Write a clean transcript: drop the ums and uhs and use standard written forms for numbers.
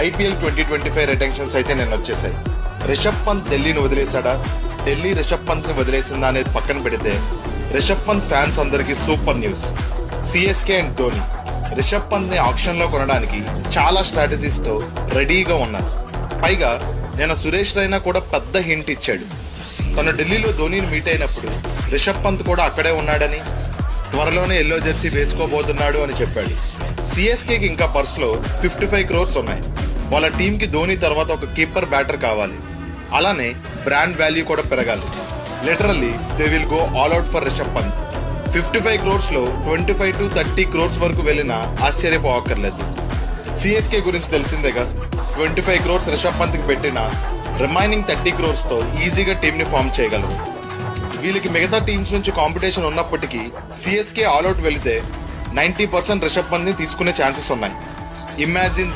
IPL 2025 retentions అయితే నేను వచ్చేసాయి. రిషబ్ పంత్ ఢిల్లీని వదిలేశాడా, ఢిల్లీ రిషబ్ పంత్ ని వదిలేసిందా అనేది పక్కన పెడితే రిషబ్ పంత్ ఫ్యాన్స్ అందరికీ super news. CSK and Dhoni Rishabh Pant ని ఆప్షన్ లో కొనడానికి చాలా స్ట్రాటజీస్ తో రెడీగా ఉన్నారు. పైగా నేను సురేష్ రైనా కూడా పెద్ద హింట్ ఇచ్చాడు. తను ఢిల్లీలో ధోనిని మీట్ అయినప్పుడు రిషబ్ పంత్ కూడా అక్కడే ఉన్నాడని, త్వరలోనే ఎల్లో జెర్సీ వేసుకోబోతున్నాడు అని చెప్పాడు. సిఎస్కేకి ఇంకా పర్సులో 55 crores ఉన్నాయి. వాళ్ళ టీంకి ధోని తర్వాత ఒక కీపర్ బ్యాటర్ కావాలి. అలానే బ్రాండ్ వాల్యూ కూడా పెరగాలి. Literally they will go all out for Rishabh Pant. 55 crores లో 25 to 30 crores వరకు వెళ్ళినా ఆశ్చర్యపోవక్కర్లేదు. సిఎస్కే గురించి తెలిసిందేగా, 25 crores రిషబ్ పంత్ కి పెట్టిన రిమైనింగ్ 30 crores తో ఈజీగా టీమ్ ని ఫామ్ చేయగలరు. వీళ్ళకి మిగతా టీమ్స్ నుంచి కాంపిటీషన్ ఉన్నప్పటికీ సిఎస్కే ఆల్ అవుట్ వెళితే 90% రిషబ్ పంత్ ని తీసుకునే ఛాన్సెస్ ఉన్నాయి. ఇమాజిన్